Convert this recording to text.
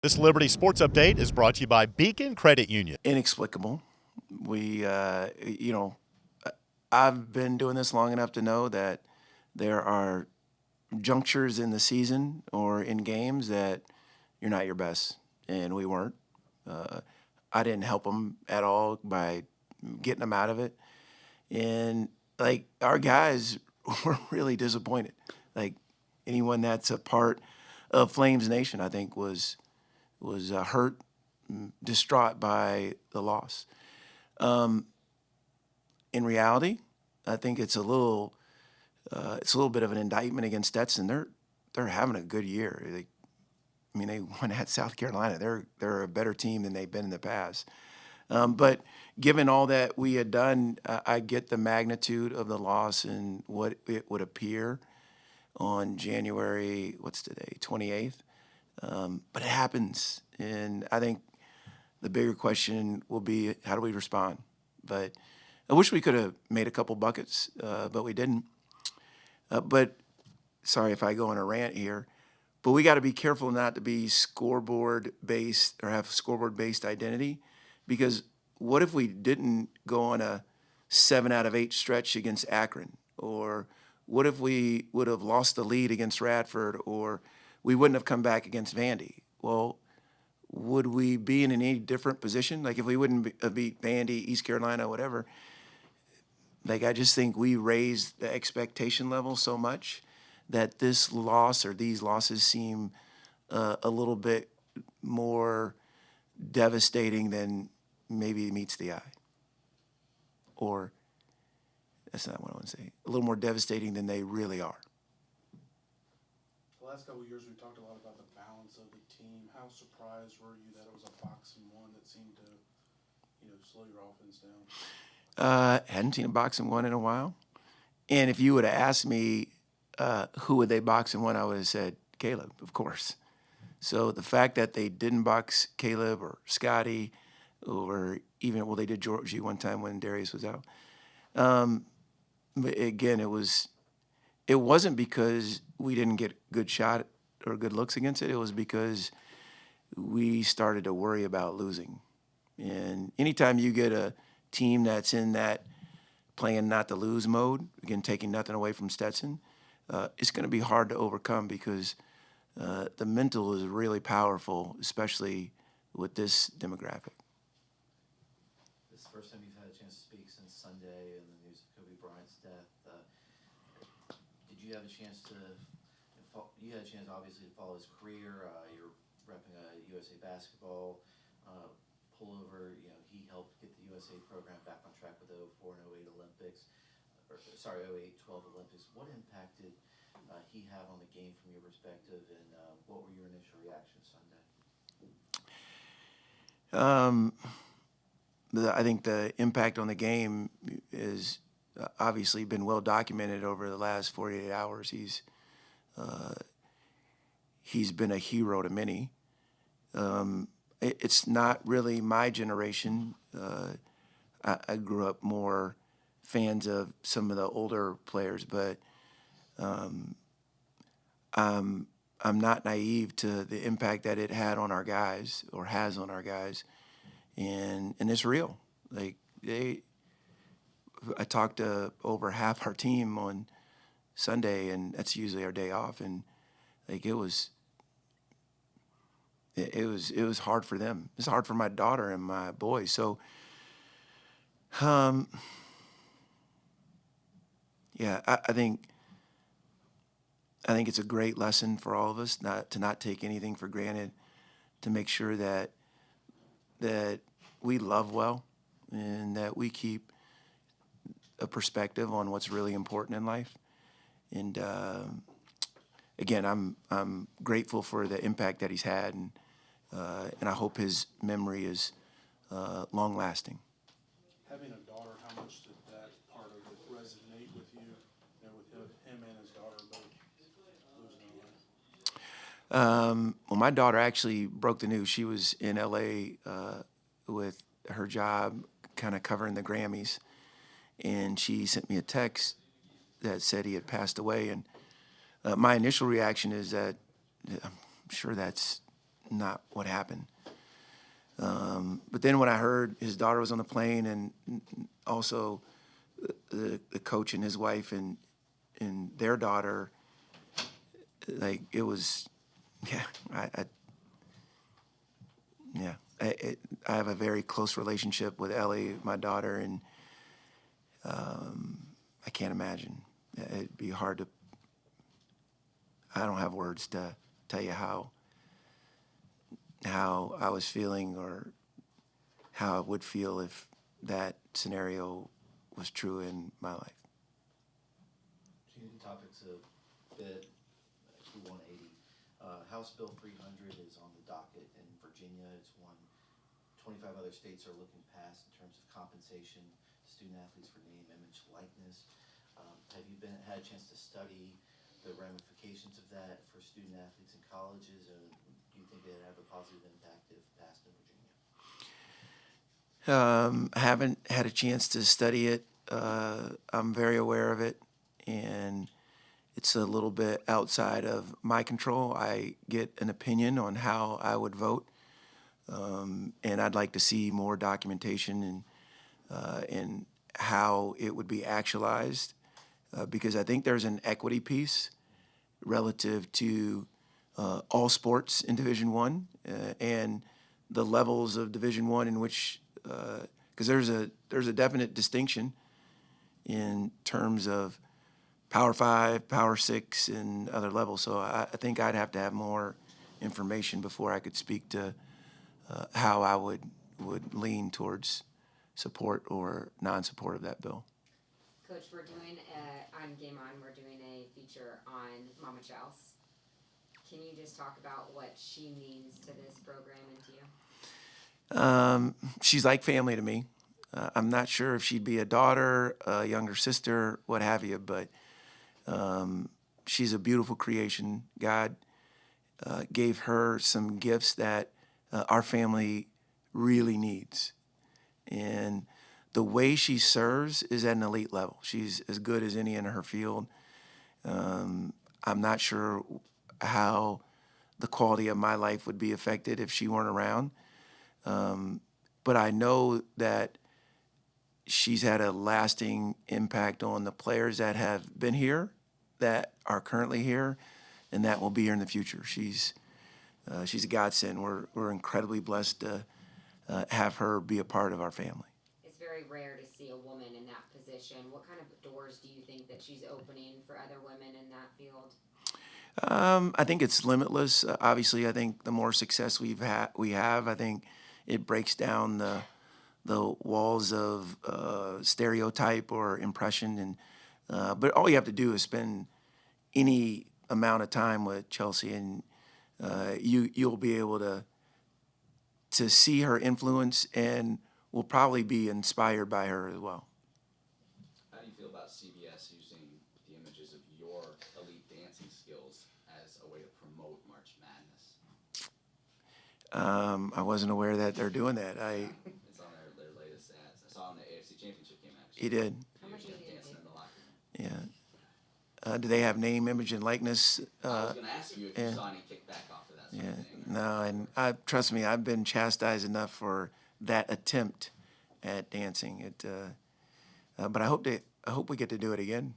This Liberty Sports Update is brought to you by Beacon Credit Union. Inexplicable. I've been doing this long enough to know that there are junctures in the season or in games that you're not your best, and we weren't. Uh, I didn't help them at all by getting them out of it, and like our guys were really disappointed. Like anyone that's a part of Flames Nation, I think was hurt, distraught by the loss. In reality, I think it's a little bit of an indictment against Stetson. They're having a good year. They won at South Carolina. They're a better team than they've been in the past. But given all that we had done, I get the magnitude of the loss and what it would appear on January, what's today, 28th. But it happens. And I think the bigger question will be, how do we respond? But I wish we could have made a couple buckets, but we didn't. But sorry if I go on a rant here, but we got to be careful not to be scoreboard based or have scoreboard based identity, because what if we didn't go on a 7 out of 8 stretch against Akron, or what if we would have lost the lead against Radford, or we wouldn't have come back against Vandy? Well, would we be in any different position? Like if we wouldn't have beat Vandy, East Carolina, whatever. Like I just think we raised the expectation level so much that this loss or these losses seem a little bit more devastating than maybe meets the eye. Or that's not what I want to say. A little more devastating than they really are. The last couple of years, we talked a lot about the balance of the team. How surprised were you that it was a box and one that seemed to, slow your offense down? Hadn't seen a boxing one in a while. And if you would have asked me who would they box and one, I would have said Caleb, of course. So the fact that they didn't box Caleb or Scotty, or even, well, they did Georgie one time when Darius was out. But again, it wasn't because we didn't get good shot or good looks against it. It was because we started to worry about losing. And anytime you get a team that's in that playing not to lose mode, again, taking nothing away from Stetson, it's going to be hard to overcome because the mental is really powerful, especially with this demographic. This is the first time you've had a chance to speak since Sunday and the news of Kobe Bryant's death. Did you have a chance to? You had a chance, obviously, to follow his career. You're repping USA basketball. Pullover, he helped get the USA program back on track with the 04 and 08 Olympics, or sorry, 08-12 Olympics. What impact did he have on the game from your perspective, and what were your initial reactions Sunday? I think the impact on the game is obviously been well documented over the last 48 hours. He's been a hero to many. It's not really my generation. I grew up more fans of some of the older players, but I'm not naive to the impact that it had on our guys or has on our guys, and it's real. Like I talked to over half our team on Sunday, and that's usually our day off, and like it was hard for them. It's hard for my daughter and my boys. So, yeah, I think it's a great lesson for all of us not take anything for granted, to make sure that we love well and that we keep a perspective on what's really important in life. And again, I'm grateful for the impact that he's had, and I hope his memory is long lasting. Having a daughter, how much did that part of it resonate with you? With him and his daughter both losing their life? Well, my daughter actually broke the news. She was in LA with her job, kind of covering the Grammys, and she sent me a text that said he had passed away. And my initial reaction is that I'm sure that's not what happened. But then when I heard his daughter was on the plane, and also the coach and his wife and their daughter, like it was, yeah, I have a very close relationship with Ellie, my daughter, and I can't imagine. It'd be hard to. I don't have words to tell you how I was feeling or how I would feel if that scenario was true in my life. Changing topics a bit to 180. House Bill 300 is on the docket in Virginia. It's one 25 other states are looking past in terms of compensation to student athletes for name, image, likeness. Have you had a chance to study the ramifications of that for student athletes in colleges, or do you think it'd have a positive impact if passed in Virginia? I haven't had a chance to study it. I'm very aware of it, and it's a little bit outside of my control. I get an opinion on how I would vote, and I'd like to see more documentation and how it would be actualized, because I think there's an equity piece relative to all sports in Division One and the levels of Division One in which, because there's a definite distinction in terms of Power 5, Power 6, and other levels. So I think I'd have to have more information before I could speak to how I would lean towards support or non-support of that bill. Coach, we're doing on Game On, we're doing a feature on Mama Chels. Can you just talk about what she means to this program and to you? She's like family to me. I'm not sure if she'd be a daughter, a younger sister, what have you, but she's a beautiful creation. God gave her some gifts that our family really needs. And the way she serves is at an elite level. She's as good as any in her field. I'm not sure how the quality of my life would be affected if she weren't around. But I know that she's had a lasting impact on the players that have been here, that are currently here, and that will be here in the future. She's a godsend. We're incredibly blessed to have her be a part of our family. It's very rare to see a woman in that position. What kind of doors do you think that she's opening for other women in that field? I think it's limitless. Obviously, I think the more success we have, I think it breaks down the walls of stereotype or impression. And but all you have to do is spend any amount of time with Chelsea, and you'll be able to see her influence, and will probably be inspired by her as well. How do you feel about CBS using the images of your elite dancing skills as a way to promote March Madness? I wasn't aware that they're doing that. It's on their latest ads. I saw in the AFC Championship game, actually. He did. How much You do you dancing think? in the locker room. Yeah. Do they have name, image, and likeness? I was going to ask you if you yeah. saw any kickback off of that sort Yeah. of thing. No, and trust me, I've been chastised enough for that attempt at dancing. But I hope we get to do it again.